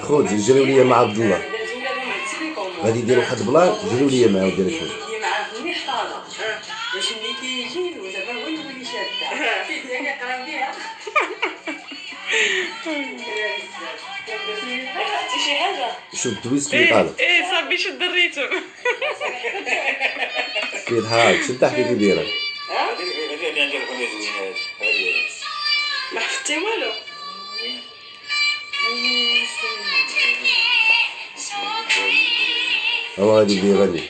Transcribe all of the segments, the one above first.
خود جريو ليا مع عبد الله، غادي يدير واحد البلان، جريو ليا معاه ديريكتوم. اللي معاه فمي حفاظه باش ملي كيجي وزعما هو اللي يولي شاده في ديالي يقرا بها. عرفتي شي حاجه؟ شوف التويست اللي طالع ايه صافي شد الريتم. كيضحك شد حكي كيديرها. ما حفتي والو. هو غادي يبدا يغني.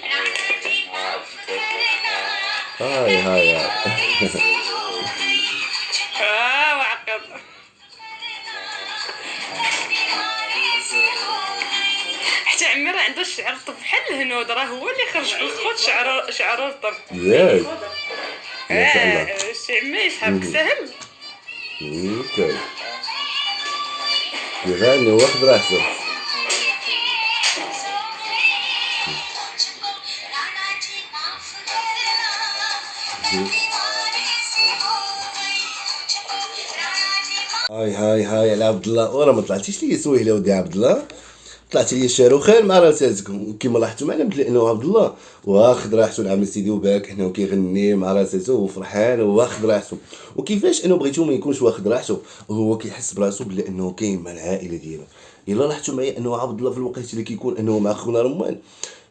هاي معقد. حتى عمي راه عنده الشعر رطب بحال الهنود، راه هو اللي خرج في الخوت شعره رطب. ياك ما شاء الله. شي عمي يسحبك سهل. اوكي يغني واخد راحته. هاي على عبد الله، ورا ما طلعتيش لي سويله ودي عبد الله، طلعت لي الشاروخان مع راساتكم كيما لاحظتوا معنا بانه عبد الله واخد راحته العام سيدي وباك هنا وكيغني مع راساتو وفرحان واخد راحته. وكيفاش انه بغيتو ما يكونش واخد راحته وهو كيحس براسو بلا انه كاين مع العائله ديالو. الا لاحظتوا معايا انه عبد الله في الوقت اللي كيكون انه مع خونا رمان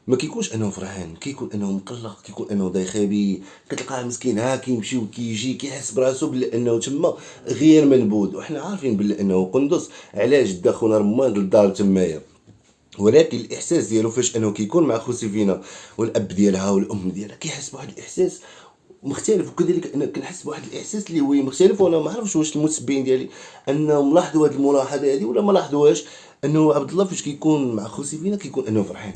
ما كيكونش انه فرحان، كيكون انه مقلق، كيكون انه دايخه بيه، كتلقاه مسكين ها كيمشي وكيجي كيحس براسو بلا انه تما غير منبوذ. وحنا عارفين بلا انه قندوز علاش دا خونا رمان للدار تمايا، ولكن الاحساس ديالو فاش انه كيكون مع خو سيفينا والاب ديالها والام ديالها كيحس بواحد الاحساس مختلف. وكذلك انا كنحس بواحد الاحساس اللي هو مختلف، وانا ما عرفتش واش المتبعين ديالي انهم لاحظوا هذه الملاحظه هذه ولا ما لاحظوهاش. انه عبد الله فاش كيكون مع خو سيفينا كيكون انه فرحان،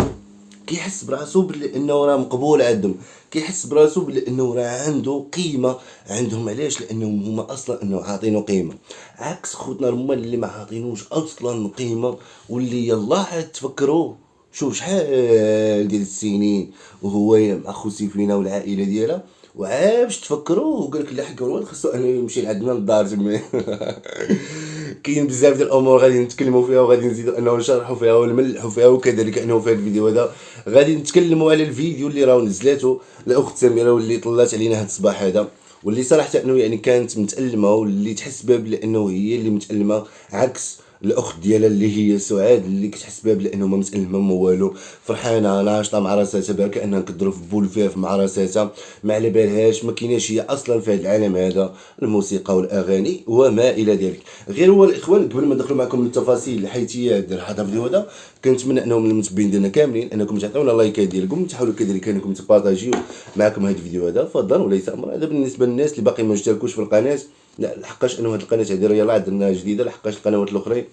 كيحس براسو بلي انه راه مقبول عندهم، كيحس براسو بلي انه راه عنده قيمه عندهم. علاش؟ لانهم هما اصلا انه عاطينو قيمه، عكس خوتنا رمان اللي ما عاطينوش اصلا قيمه. واللي يلاه تفكروا شوف شحال ديال السنين وهو مع خو سيفينا والعائله ديالها، وعاش تفكروا وقال لك لا حق الوالد خصو انه يمشي لعندنا للدار تما. كاين بزاف ديال الامور غادي نتكلموا فيها وغادي نزيدوا انه نشرحوا فيها ونملحوا فيها. وكذلك انه في هذا الفيديو هذا غادي نتكلموا على الفيديو اللي راه نزلاته الاخت سميره واللي طلات علينا هذا الصباح هذا، واللي صراحه انه يعني كانت متألمه واللي تحس بها لانه هي اللي متألمه، عكس الاخت ديالها اللي هي سعاد اللي كتحس بها بانه ما متألمه ما والو، فرحانه ناشطه مع راساتها بها كانها كضرب في بولفيف مع راساتها، ما على بالهاش ما كايناش هي اصلا في هذا العالم هذا الموسيقى والاغاني وما الى ذلك. غير هو الاخوان قبل ما ندخلوا معكم التفاصيل الحياتيه ديال هذا الفيديو هذا، كنتمنى انهم من المتبعين ديالنا كاملين انكم تعطيونا لايكات ديالكم، تحاولوا كذلك انكم تبارطاجيو معكم هذا الفيديو هذا فضلا وليس امر. هذا بالنسبه للناس اللي باقي ما اشتركوش في القناه، لا لحقاش انه هذه القناه هذه يلاه درناها جديده، لحقاش القنوات الاخرين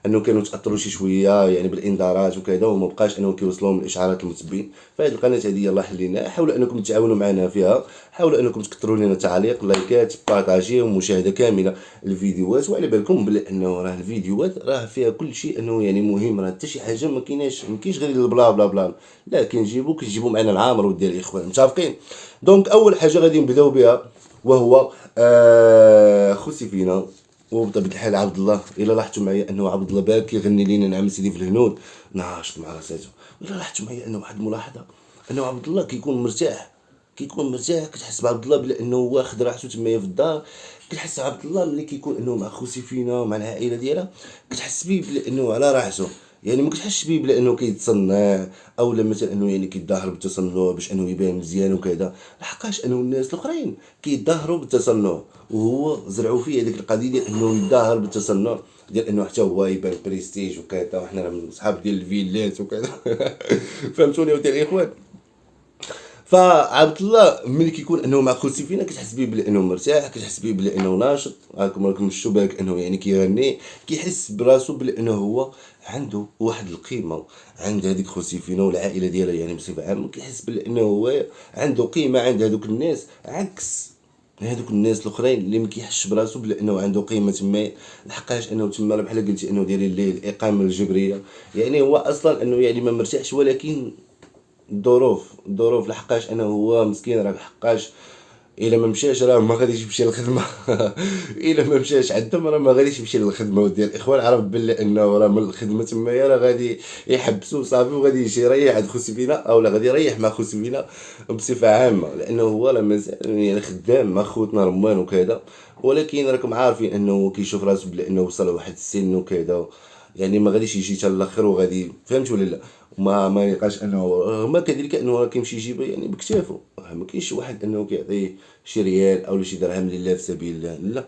انه كانوا تاثروا شي شويه يعني بالانذارات وكذا وما بقاش انه كيوصلهم الاشعارات المتبعين. فهاد القناه هذه يلاه حليناها، حاولوا انكم تعاونوا معنا فيها، حاولوا انكم تكثروا لنا تعليق لايكات بارطاجي ومشاهده كامله الفيديوهات. وعلى بالكم بلا انه راه الفيديوهات راه فيها كل شيء انه يعني مهم، راه حتى شي حاجه ما كاينش غير البلا بلا بلا، لا كنجيبوا معنا العامر وديال الاخوان متفقين. دونك اول حاجه غادي نبداو بها وهو خو سيفينا وبطبيعة الحال عبد الله. الا لاحظتوا معايا انه عبد الله باك كيغني لينا نعم سيدي في الهنود ناشط مع راساتو. الا لاحظتوا معايا انه واحد الملاحظه انه عبد الله كيكون مرتاح، كتحس بعبد الله بلا انه واخد راحته تمايا في الدار. كتحس عبد الله ملي كيكون انه مع خو سيفينا مع العائله ديالها كتحس بيه بلا انه على راحته، يعني ما كتحسش بيه بلا انه كيتصنع او لا مثلا انه يعني كيتظاهر بالتصنع باش انه يبان مزيان وكذا. لحقاش انه الناس الاخرين كيتظاهروا بالتصنع وهو زرعوا فيه هذيك القضيه ديال انه يتظاهر بالتصنع، ديال انه حتى هو يبان بريستيج وكذا وحنا من اصحاب ديال الفيلات وكذا. فهمتوني وديال الاخوان. فعبد الله ملي كيكون انه مع خو سيفينا كتحس بيه بلا انه مرتاح، كتحس بيه بلا انه ناشط، راكم شفتوا بالك انه يعني كيغني كيحس براسو بلا انه هو عنده واحد القيمه عند هذيك خو سيفينا والعائله ديالها، يعني بصفه عامه كيحس بلا انه هو عنده قيمه عند هذوك الناس، عكس هذوك الناس الاخرين اللي ما كيحسش براسو بلا انه عنده قيمه تما. لحقاش انه تما بحال قلتي انه داير ليه الاقامه الجبريه، يعني هو اصلا انه يعني ما مرتاحش، ولكن الظروف لحقاش انه هو مسكين راه لحقاش الا ما مشاش راه ما غاديش يمشي للخدمه. الا ما مشاش عندهم راه ما غاديش يمشي للخدمه. ودي الاخوان عرف بلي انه راه من الخدمه تمايا راه غادي يحبسوا صافي، وغادي يجي يريح عند خوسي فينا، او لا غادي يريح مع خوسي فينا بصفه عامه، لانه هو راه مازال يعني خدام مع خوتنا رمان وكذا. ولكن راكم عارفين انه كيشوف راسو بلي انه وصل لواحد السن وكذا، يعني ما غاديش يجي حتى الاخر وغادي فهمت ولا لا. ما يلقاش انه رغم كذلك انه راه كيمشي يجيبها يعني بكتافه. ما كاينش واحد انه كيعطيه شي ريال او شي درهم لله في سبيل الله، لا.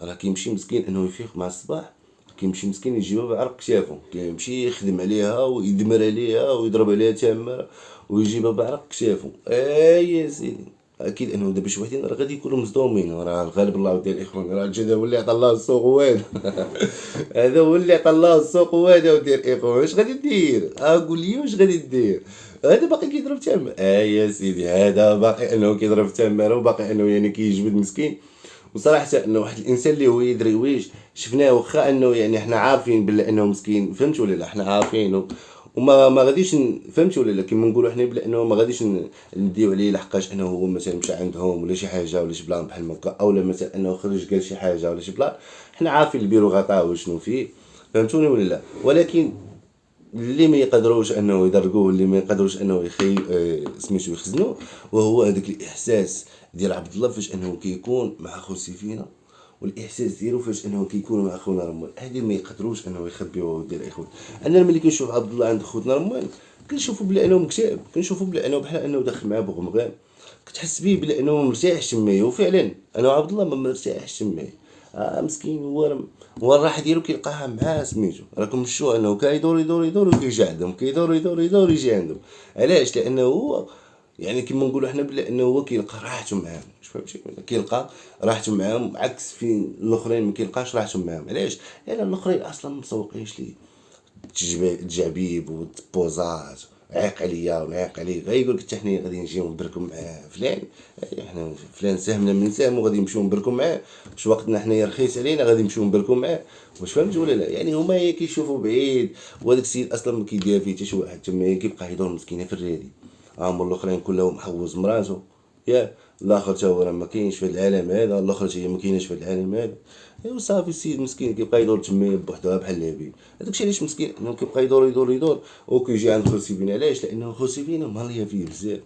راه كيمشي مسكين انه يفيق مع الصباح، كيمشي مسكين يجيبها بعرق كتافه، كيمشي يخدم عليها ويدمر عليها ويضرب عليها تماره ويجيبها بعرق كتافه. اي يا سيدي، اكيد انه دابا شي وحدين راه غادي يكونوا مصدومين. راه الغالب الله ديال الاخوان، راه الجد هو اللي عطى الله السوق واد. هذا هو اللي عطى الله السوق واد ديال الاخوان. واش غادي دير؟ قول لي واش غادي دير؟ هذا باقي كيضرب تمر. يا سيدي، هذا باقي انه كيضرب تمر، وباقي انه يعني كيجبد مسكين. وصراحه انه واحد الانسان اللي هو يدري ويش شفناه، واخا انه يعني حنا عارفين بلا انه مسكين، فهمت ولا لا؟ حنا عارفينه وما ما غاديش فهمت ولا لا؟ كيما نقولوا حنا بلا انه ما غاديش نديو عليه لحقاش انه هو مثلا مشى عندهم ولا شي حاجه ولا شي بلان بحال هكا، او لا مثلا انه خرج قال شي حاجه ولا شي بلان. حنا عارفين البيرو غطاه شنو فيه، فهمتوني ولا لا؟ ولكن اللي ما يقدروش انه يدرقوه، اللي ما يقدروش انه سميتو يخزنوه، وهو هذاك الاحساس ديال عبد الله فاش انه كيكون مع خو سيفينه، والاحساس ديالو فاش انه كيكون مع خونا رمان. هذه ما يقدروش انه يخبيوه ديال الاخوان. انا ملي كنشوف عبد الله عند خوتنا رمان كنشوفو بلا انه مكتئب، كنشوفو بلا انه بحال انه داخل معاه بغمغان، كتحس بيه بلا انه ما مرتاحش تمايا. وفعلا انا عبد الله ما مرتاحش تمايا. مسكين هو الراحه ديالو كيلقاها مع سميتو. راكم شفتوا انه كيدور يدور يدور وكيجي عندهم، كيدور يدور يدور يجي عندهم. علاش؟ لانه هو يعني كيما نقولوا حنا بلا انه هو كيلقى راحته معاهم. واش فهمتي؟ كيلقى راحته معاهم، عكس فين الاخرين ما كيلقاش راحته معاهم. علاش؟ لان الاخرين اصلا مسوقينش ليه التجابيب والبوزات، عيق عليا ونعيق عليك، غيقول لك حتى حنا غادي نجيو نبركو معاه فلان. حنا فلان ساهمنا من ساهم وغادي نمشيو نبركو معاه، واش وقتنا حنايا رخيص علينا غادي نمشيو نبركو معاه. واش فهمت ولا لا؟ يعني هما كيشوفوا بعيد، وهذاك السيد اصلا ما كيدير فيه حتى شي واحد تما، كيبقى يدور مسكينه في الريدي. هما الاخرين كلهم محوز مراتو، الاخر تا هو راه ما كاينش في هذا العالم هذا، الاخر تا هي ما كايناش في هذا العالم هذا. ايوا صافي السيد مسكين كيبقى يدور تما بوحدها بحال اللعبين. هذاكشي علاش مسكين انه كيبقى يدور يدور يدور وكيجي عند خوسي فينا. علاش؟ لانه خوسي فينا مهليه فيه بزاف.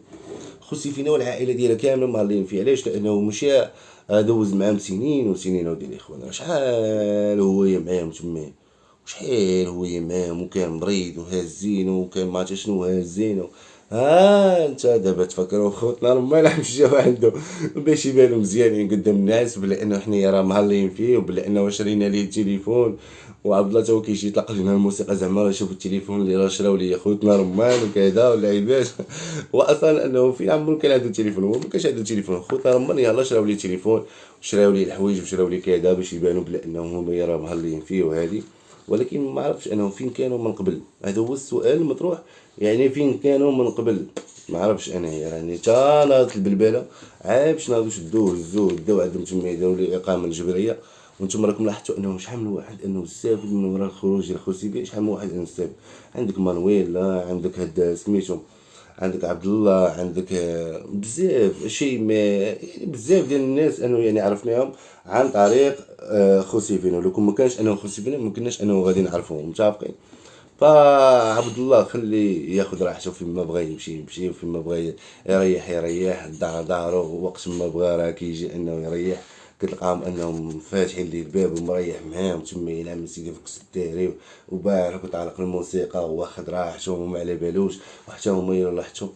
خوسي فينا والعائله ديالها كامله مهلين فيه. علاش؟ لانه مشى دوز معاهم سنين وسنين وديال الاخوان. شحال هو معاهم تما، وشحال هو معاهم، وكان مريض وهازينو، وكان ما عرفت شنو هازينو. انت دابا تفكروا خوتنا راه راح نمشيو عنده باش يبانو مزيانين قدام الناس، بلا انه حنايا راه مهلين فيه، وبلا انه شرينا ليه التليفون. وعبد الله تا هو كيجي يطلق لنا الموسيقى زعما راه شوفوا التليفون اللي راه شراو لي خوتنا رمان وكذا واللعيبات. واصلا انه فين عمرو كان عنده تليفون؟ هو ما كانش عنده تليفون. خوتنا رمان يلاه شراو لي تليفون وشراو لي الحوايج وشراو لي كذا باش يبانوا بلا انهم هما راه مهلين فيه وهذه. ولكن ما عرفتش انهم فين كانوا من قبل. هذا هو السؤال المطروح، يعني فين كانوا من قبل؟ ما عرفتش انا. يعني تا ناضت البلبله عاد باش ناضوا شدوه هزوه داو عندهم تما يديروا ليه اقامه الجبريه. وانتم راكم لاحظتوا انه شحال من واحد انه استافد من وراء الخروج ديال خوسيبي. شحال من واحد انه استافد. عندك مانويل، لا عندك هاد سميتو، عندك عبد الله، عندك بزاف شيء ما، يعني بزاف ديال الناس انه يعني عرفناهم عن طريق خوسيفينو. لو كون ما كانش انه خوسيفينو ما كناش انه غادي نعرفوهم. متفقين؟ فعبد الله خليه ياخذ راحته فين ما بغى يمشي وفين ما بغى يريح دارو وقت ما بغى راه كيجي انه يريح. كتلقاهم انهم فاتحين ليه الباب ومريح معاهم تما ينعم سيدي فوق السداري وبارك وطالق الموسيقى واخد راحته وما على بالوش. وحتى هما لاحظتوا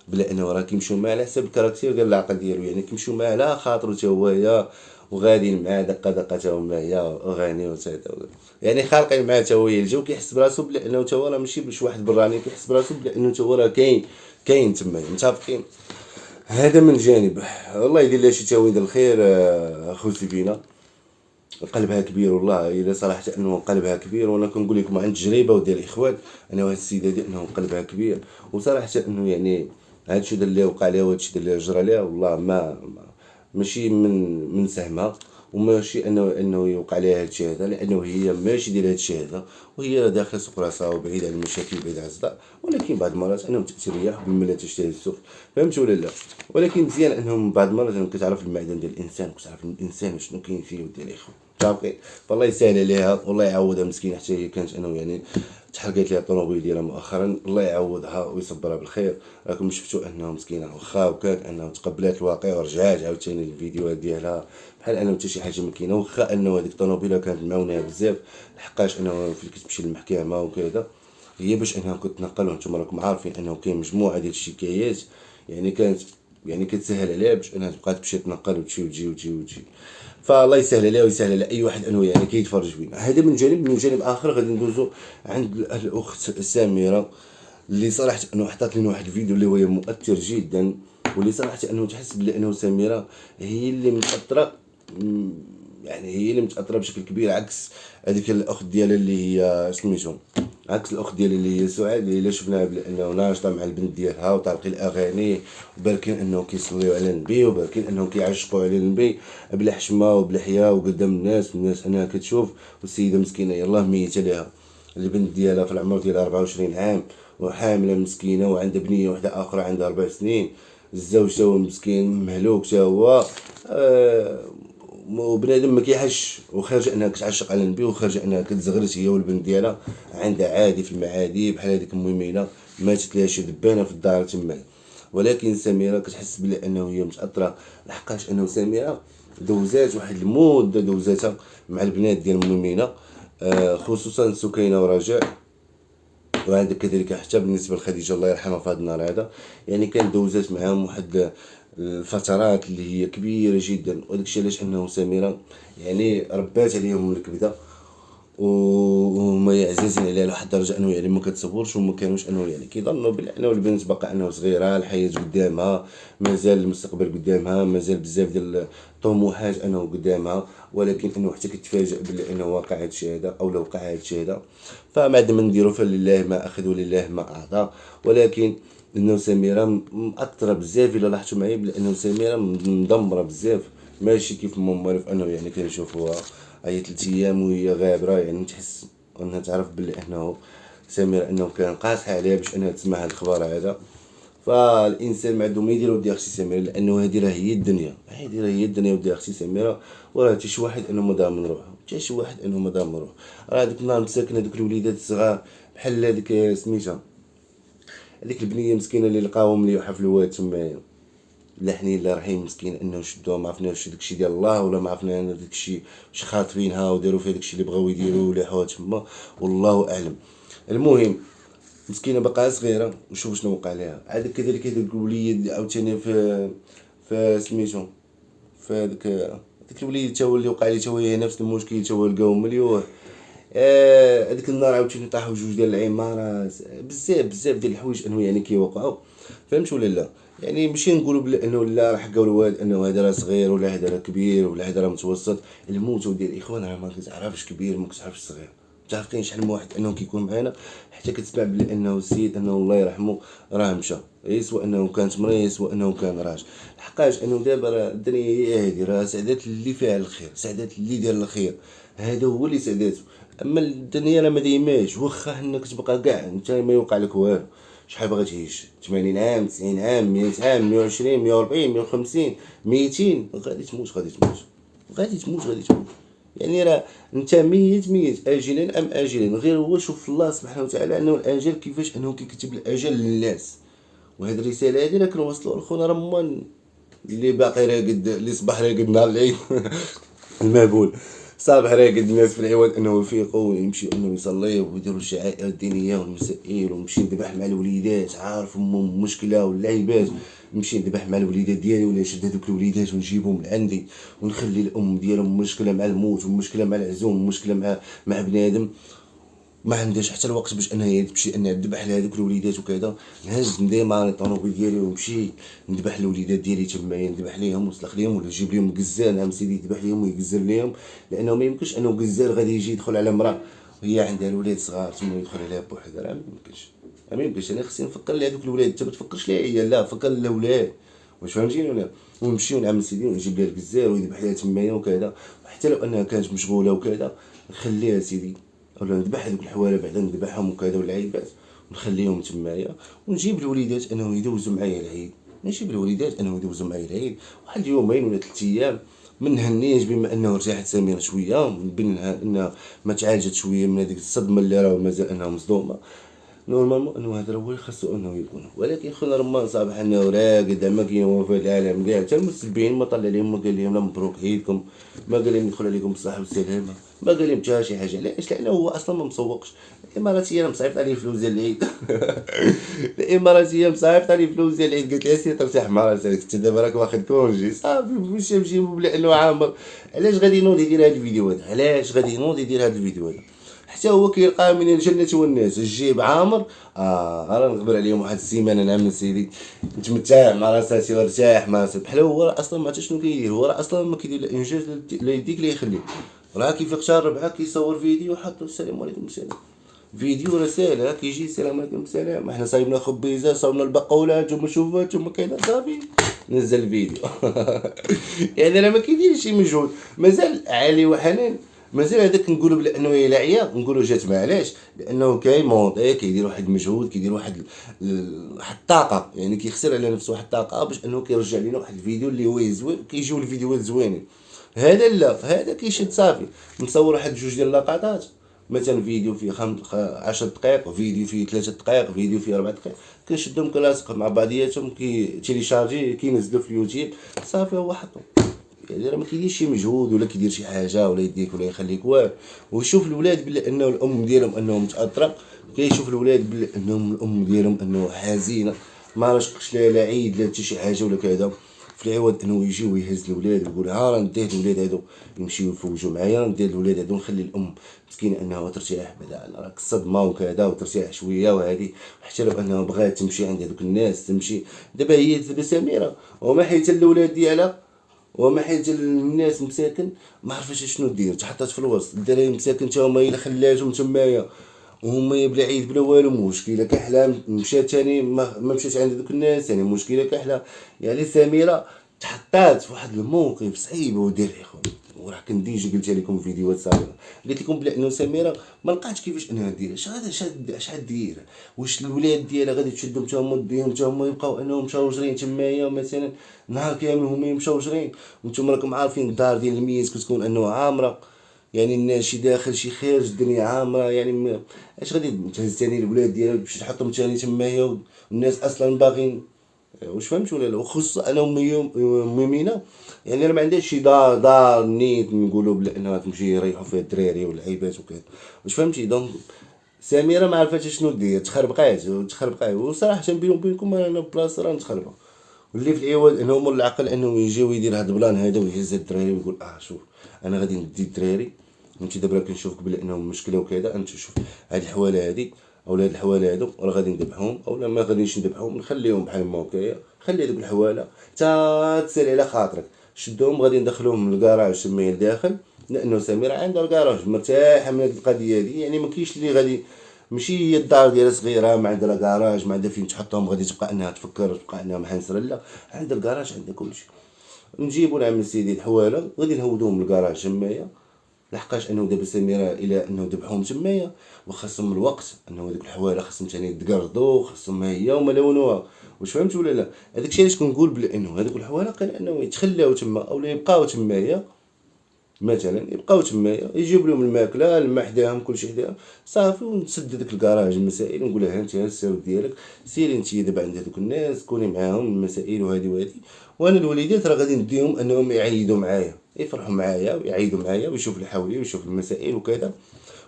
بلا انه راه كيمشيو معاه على حسب الكاركتير ديال العقل ديالو، يعني كيمشيو معاه على خاطرو تا هويا، وغاديين معاه دقه دقه تا هما هي اغاني وتا يعني خالقين معاه تا هو الجو. كيحس براسو بلا انه تا هو راه ماشي باش واحد براني، كيحس براسو بلا انه تا هو راه كاين تما. متفقين؟ هذا من جانب. الله يدير لها شي تاويل الخير. خوتي فينا قلبها كبير والله الا صراحه انه قلبها كبير. وانا كنقول لكم عن تجربه وديال الاخوان انا وهاد السيده دي انه قلبها كبير. وصراحه انه يعني هادشي اللي وقع لها وهادشي اللي جرى لها والله ماشي من سهمها. وماشي انه يوقع لها هادشي هذا، لانه هي ماشي دايره هادشي هذا، وهي داخله سوق راسها وبعيد على المشاكل وبعيد على الصداع. ولكن بعض المرات انهم تاتي الرياح بالملة تشتهي السفن، فهمت ولا لا؟ ولكن مزيان انهم بعض المرات انهم كتعرف المعدن ديال الانسان، وكتعرف الانسان شنو كاين فيه ودي الاخو صافي. فالله يسهل عليها والله يعوضها مسكينه، حتى هي كانت انه يعني تحرقت ليها الطوموبيل ديالها مؤخرا، الله يعوضها ويصبرها بالخير. راكم شفتوا انه مسكينه واخا وكان انه تقبلات الواقع ورجعات عاوتاني الفيديوهات ديالها بحال انه حتى شي حاجه ما كاينه، واخا انه هذيك الطوموبيله كانت معاونها بزاف، لحقاش انه فين كتمشي للمحكمه وكذا هي باش انها كتنقل. وانتم راكم عارفين انه كاين مجموعه ديال الشكايات يعني كانت يعني كتسهل عليها باش انها تبقى تمشي تنقل وتمشي وتجي. فالله يسهل عليها ويسهل على اي واحد انه يعني كيتفرج فينا. هذا من جانب. من جانب اخر غادي ندوزو عند الاخت سميره، اللي صراحه انه حطات لنا واحد الفيديو اللي هو مؤثر جدا، واللي صراحه انه تحس بلي انه سميره هي اللي متاثره، يعني هي اللي متاثره بشكل كبير، عكس هذيك الاخت ديالها اللي هي سميتو، عكس الاخت ديالها اللي هي سعاد، اللي شفناها بانه ناشطه مع البنت ديالها وطالقين الاغاني وباركين انه كيصليو على النبي وباركين انه كيعشقوا على النبي بلا حشمه وبلا حياه وقدام الناس انها كتشوف. والسيده مسكينه يلاه ميته ليها البنت ديالها في العمر ديالها 24 عام وحامله مسكينه، وعندها بنيه واحده اخرى عندها 4 سنين. الزوج تا هو مسكين مهلوك تا هو وبنادم ما كيحش، وخارجه انها كتعشق على النبي، وخارجه انها كتزغرت هي والبنت ديالها عندها عادي في المعادي بحال هذيك ميمينه ماتت ليها شي دبانه في الدار تما. ولكن سميره كتحس بلي انه هي متاثره، لحقاش انه سميره دوزات واحد المده دوزاتها مع البنات ديال ميمينه، خصوصا سكينه ورجاء، وعندك كذلك حتى بالنسبه لخديجه الله يرحمها في هذا النهار هذا. يعني كان دوزات معاهم واحد الفترات اللي هي كبيره جدا، وداكشي علاش انه سميره يعني ربات عليهم الكبده وما عزازين عليها لواحد الدرجه انه يعني ما كتصبرش، وما كانوش انه يعني كيظنوا بانه البنت باقا انه صغيره، الحياه قدامها، مازال المستقبل قدامها، مازال بزاف ديال الطموحات انه قدامها. ولكن انه حتى كتفاجئ بلي انه واقع هادشي هذا او لو وقع هادشي هذا فما عندنا ما نديرو، فلله ما اخذ ولله ما اعطى. ولكن انه سميره مأثره بزاف الا لاحظتوا معايا، لانه سميره مدمره بزاف، ماشي كيف موالف انه يعني كنشوفوها هي 3 ايام وهي غابره. يعني تحس انها تعرف بلي انه سميره انه كان قاصحه عليها باش انها تسمع هذا الخبر هذا. فالانسان ما عنده ما يدير ودي اختي سميره، لانه هذه راه هي الدنيا، هذه راه هي الدنيا ودي اختي سميره. وراه حتى شي واحد انه ما ضامن روحه، حتى شي واحد انه ما ضامن روحه. راه هذيك النهار مساكنه دوك الوليدات الصغار بحال هذيك سميتها هذيك البنيه مسكينه اللي لقاوهم لي حفلوات تمايا، لا حنين لا رحيم مسكين انه شدوها ما عرفناش داكشي ديال الله ولا ما عرفنا داكشي واش خاطفينها وداروا فيها داكشي اللي بغاو يديروا ولا حوا تما، والله اعلم. المهم مسكينه باقا صغيره وشوف شنو وقع لها. عاد كذلك هذاك الوليد عاوتاني في سميتو في هذاك الوليد تا هو اللي وقع ليه تا هو نفس المشكل، تا هو لقاو مليوه. هذيك النهار عاوتاني طاحوا جوج ديال العمارات، بزاف ديال الحوايج انه يعني كيوقعوا، فهمت ولا لا؟ يعني ماشي نقولوا بلا انه لا راه حكاو الوالد انه هذا راه صغير ولا هذا راه كبير ولا هذا راه متوسط. الموت ديال الاخوان راه ما كتعرفش كبير ما كتعرفش صغير. متعرفين شحال من واحد انه كيكون معانا حتى كتسمع بلي انه السيد انه الله يرحمه راه مشى، سواء انه كانت مريض سواء انه كان راجل. لحقاش انه دابا راه الدنيا هي هذه، راه سعدات اللي فيها الخير، سعدات اللي دار الخير، هذا هو اللي سعداته. اما الدنيا راه ما دايماش، واخا انك تبقى كاع انت ما يوقع لك والو، شحال باغي تعيش 80 عام 90 عام 100 عام 120 140 150 200 غادي تموت يعني راه انت ميت اجلا ام اجلا. غير هو شوف الله سبحانه وتعالى انه الاجل كيفاش انه كيكتب الاجل للناس. وهاد الرساله هذه راه كنوصلوا لخونا رمان اللي باقي راقد، اللي صباح راقد نهار العيد المهبول صباح راقد الناس في العواد انه يفيقوا ويمشيو انه يصليو ويديروا الشعائر الدينيه والمسائل، ويمشي نذبح مع الوليدات عارف امهم مشكله واللعيبات، نمشي نذبح مع الوليدات ديالي ولا نشد هذوك الوليدات ونجيبهم لعندي ونخلي الام ديالهم مشكله مع الموت ومشكله مع العزوم ومشكله مع بنادم ما عندهاش حتى الوقت باش انها تمشي انها تذبح لهذوك الوليدات وكذا. نهز نديماري الطوموبيل ديالي ونمشي نذبح الوليدات ديالي تما، نذبح ليهم ونسلخ ليهم ولا نجيب لهم غزال، نعم سيدي يذبح ليهم ويغزل ليهم، لانه ما يمكنش انه غزال غادي يجي يدخل على امراه وهي عندها الولاد صغار ثم يدخل عليها بوحدها، راه ما يمكنش. انا خصني نفكر لهذوك الولاد، انت ما تفكرش ليا لا فكر للاولاد واش فهمتيني ولا؟ ونمشيو نعمل سيدي ونجيب ليها الكزار ويذبح ليها تمايا وكذا، وحتى لو انها كانت مشغوله وكذا نخليها سيدي، ولا نذبح هذوك الحوالة بعدا نذبحهم وكذا والعيبات ونخليهم تمايا، ونجيب الوليدات انهم يدوزوا معايا العيد، نجيب الوليدات انهم يدوزوا معايا العيد واحد يومين ولا 3 ايام، ما نهنيش بما انه رجعت سميرة شويه، ونبين لها انها ما تعالجت شويه من هذيك الصدمه اللي راه مازال انها مصدومه. نورمالمون انه هذا هو اللي خاصو انه يكون، ولكن خونا راه صباح انه راقد زعما كاين هو في العالم كاع، حتى المسلمين ما طلع عليهم ما قال لهم لا مبروك عيدكم، ما قال لهم يدخل عليكم بالصحه والسلامه، ما قال لهم حتى شي حاجه. علاش؟ لانه هو اصلا ما مسوقش. الاماراتيه انا مصيفط عليه فلوس ديال العيد الاماراتيه مصيفط عليه فلوس ديال العيد، قالت لي سير ترتاح مع راسك انت دابا راك واخد كونجي صافي باش نمشي بلا انه عامر. علاش غادي ينوض يدير هذا الفيديو هذا؟ علاش غادي ينوض يدير هذا الفيديو هذا؟ حتى هو كيلقى من الجنة والناس الجيب عامر. راه نخبر عليهم واحد السيمانه نعمل سيدي نتمتع مع راساتي وارتاح مع راسي، بحال هو راه اصلا ما عرفتش شنو كيدير، هو راه اصلا ما كيدير لا انجاز لا يديك لا يخليك، راه كيف اختار الربعه كيصور فيديو حطو السلام عليكم السلام، فيديو رساله كيجي السلام عليكم السلام، احنا صايبنا خبيزه صاوبنا البقولات ثم شوفات ثم كذا صافي نزل الفيديو يعني راه ما كيديرش شي مجهود، مازال علي وحنان مازال هذاك نقولوا بلا انه الى عيا نقولوا جات معلاش، لانه كيمونطي كيدير واحد المجهود كيدير واحد الطاقه، يعني كيخسر على نفسه واحد الطاقه باش انه كيرجع لنا واحد الفيديو اللي هو زوين، كيجيو الفيديوهات زوينين. هذا لا هذا كيشد صافي نصور واحد جوج ديال اللقطات، مثلا فيديو فيه 10 دقائق، فيديو فيه 3 دقائق، فيديو فيه 4 دقائق، كنشدهم كلاصق مع بعضياتهم تيليشارجي كينزلوا في اليوتيوب صافي هو حطهم. يعني راه ما كيديرش شي مجهود ولا كيدير شي حاجه ولا يديك ولا يخليك والو، ويشوف الاولاد بلا انه الام ديالهم انهم متاثره، كيشوف الاولاد بلا انهم الام ديالهم انه حزينه ما راشقش لا لا عيد لا حتى شي حاجه ولا كذا، في العوض انه يجي ويهز الاولاد ويقول ها راه نديه الاولاد هادو يمشيو يفوجوا معايا، ندير الاولاد هادو نخلي الام مسكينه انها ترتاح بعدا راك الصدمه وكذا وترتاح شويه وهذه، حتى لو انها بغات تمشي عند هذوك الناس تمشي. دابا هي دابا سميره وما حيت الاولاد ديالها وما حيت الناس مساكن ما عرفتش شنو دير، تحطات في الوسط الدراري مساكن تا هما الا خلاتهم تمايا وهما بلا عيد بلا والو مشكله كحله، مشات ثاني ما مشات عند دوك الناس يعني مشكله كحله. يعني سميره تحطات في واحد الموقف صعيب ودير يا خويا، وراه كنت ديجا قلت لكم فيديوهات سابقه قلت لكم بلا انه سميره ما لقاتش كيفاش انها دير اش غدير، واش الولاد ديالها غادي تشدهم تا هما ديهم تا هما يبقاو انهم مشوجرين تمايا مثلا نهار كامل هما مشوجرين، وانتم راكم عارفين الدار ديال الميت كتكون انه عامره، يعني الناس شي داخل شي خارج الدنيا عامره، يعني اش غادي تهز ثاني الولاد ديالها باش تحطهم ثاني تمايا والناس اصلا باغيين واش فهمت ولا لا. وخصوصا انا ميمينه يعني انا ما عندهاش شي دار نيت نقولوا بلا انها تمشي يريحوا فيها الدراري والعيبات وكذا واش فهمتي. دونك سميره ما عرفتش شنو دير تخربقات وصراحه بيني وبينكم انا بلاصه راه متخربقه، واللي في العوض انه مول العقل انه يجي ويدير هذا البلان هذا ويهز الدراري ويقول شوف انا غادي ندي الدراري انت دابا كنشوفك بلا انهم مشكله وكذا، انت شوف هاد الحواله هادي اولا هاد الحواله هادو راه غادي نذبحهم اولا ما غاديش نذبحهم نخليهم بحال ما هكايا، خلي هذوك الحواله تا تسالي على خاطرك شدهم غادي ندخلوهم للكراج تما لداخل، لانه سميره عندها الكراج مرتاحه من هاد القضيه هادي، يعني ما كاينش اللي غادي ماشي هي الدار ديالها صغيره ما عندها لا كراج ما عندها فين تحطهم غادي تبقى انها تفكر تبقى انها محنسره، لا عندها الكراج عندها كلشي. نجيبو نعمل سيدي الحواله غادي نهودوهم للكراج تمايا، لحقاش انه دابا سميره الى انه ذبحوهم تمايا وخاصهم الوقت انه هذوك الحواله خاصهم ثاني يتقردوا خاصهم هي وما لونوها واش فهمت ولا لا. هذاك الشيء علاش كنقول بلا انه هذوك الحواله قال انه يتخلاو تما اولا يبقاو تمايا، مثلا يبقاو تمايا يجيب لهم الماكله الماء حداهم كلشي حداهم صافي، ونسد داك الكراج المسائل ونقول لها انت الساوت ديالك سيري انت دابا عند هذوك الناس كوني معاهم المسائل وهذه وهذه، وانا الوليدات راه غادي نديهم انهم يعيدوا معايا يفرحوا معايا ويعيدوا معايا ويشوفوا اللي حولي ويشوفوا المسائل وكذا.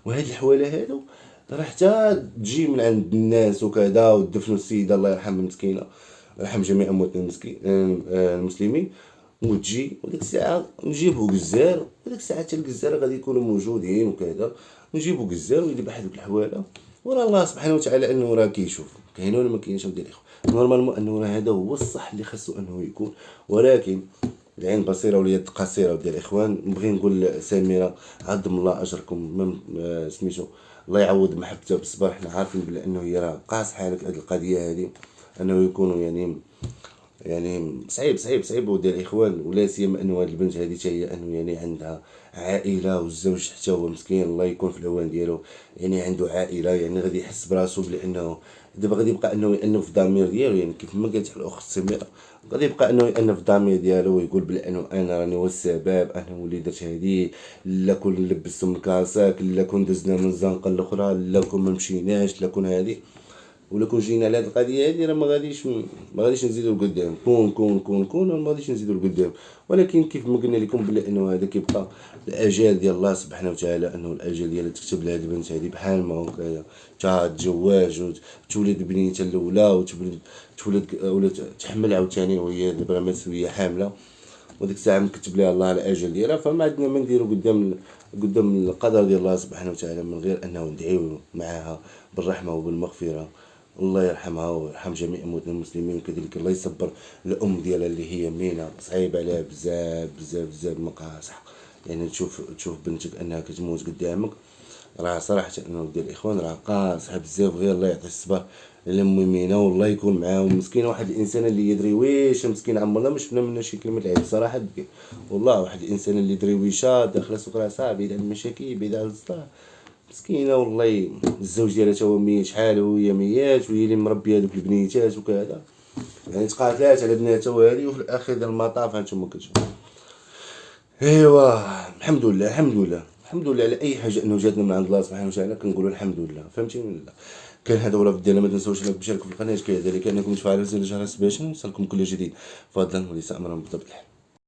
وهاد الحواله هادو راه حتى تجي من عند الناس وكذا ودفنوا السيده الله يرحم المسكينه يرحم جميع اموات المسلمين، وتجي وديك الساعه نجيبو كزار وديك الساعه حتى الكزار غادي يكونوا موجودين وكذا، نجيبو كزار ويذبح هذوك الحواله، وراه الله سبحانه وتعالى انه راه كيشوف كاين ولا ما كاينش ودير الاخوه نورمالمون انه راه هذا هو الصح اللي خاصو انه يكون. ولكن العين بصيره واليد قصيره وديال الاخوان نبغي نقول سميره عظم الله اجركم سميتو الله يعوض محبته بالصبر، حنا عارفين بلا انه هي راه قاصحه لك هذه القضيه هذه انه يكونوا يعني يعني صعيب وديال الاخوان، ولا سيما انه هاد البنت هادي حتى هي انه يعني عندها عائله، والزوج حتى هو مسكين الله يكون في العوان ديالو، يعني عنده عائله، يعني غادي يحس براسو بانه دابا غادي يبقى انه يأنف في الضمير ديالو، يعني كيف ما قالت الاخت سميره، غادي يبقى انه يأنف في الضمير ديالو ويقول بانه انا راني هو السبب، انا هو اللي درت هادي، لا كون لبستو من كاساك، لا كون دزنا من الزنقه الاخرى، لا كون ما مشيناش، لا كون هادي، ولا كون جينا على هاد القضيه هادي راه ما غاديش نزيدو لقدام، كون ما غاديش نزيدو لقدام. ولكن كيف ما قلنا لكم بلا انه هذا كيبقى الاجال ديال الله سبحانه وتعالى، انه الاجال ديالها تكتب لهاد البنت هادي بحال ما هكايا تا تزواج وتولد بنيتها الاولى، تولد ولا تحمل عاوتاني وهي دابا مسويه حامله، وديك الساعه مكتب لها الله على الاجل ديالها، فما عندنا ما نديرو قدام القدر ديال الله سبحانه وتعالى من غير انه ندعيو معاها بالرحمه وبالمغفره. الله يرحمها ويرحم جميع موتى المسلمين، وكذلك الله يصبر الام ديالها اللي هي مينه، صعيب عليها بزاف مقاصح، يعني تشوف بنتك انها كتموت قدامك، راه صراحه انه ديال الاخوان راه قاصحه بزاف، غير الله يعطي الصبر لام ميمينه، والله يكون معاهم. مسكين واحد الانسان اللي يدري ويش مسكين، عمرنا ما شفنا منها شي كلمه العيب صراحه والله، واحد الانسان اللي يدري ويشا داخله سوق راسها بعيد عن المشاكل، بعيد عن الصداع، مسكينه والله. الزوج ديالها تا هو ميت شحال وهي ميات، وهي اللي مربيه هذوك البنيتات وكذا، يعني تقاتلات على بناتها وهذه، وفي الاخير ديال المطاف هانتوما كتشوفوا. ايوا الحمد لله على اي حاجه انه جاتنا من عند الله سبحانه وتعالى، كنقولوا الحمد لله، فهمتيني ولا لا؟ كان هذا هو الرابط ديالنا، ما تنساوش تشاركوا في القناه، كذلك انكم تفعلوا زر الجرس باش نوصلكم كل جديد، فضلا وليس امرا بطبع الحال.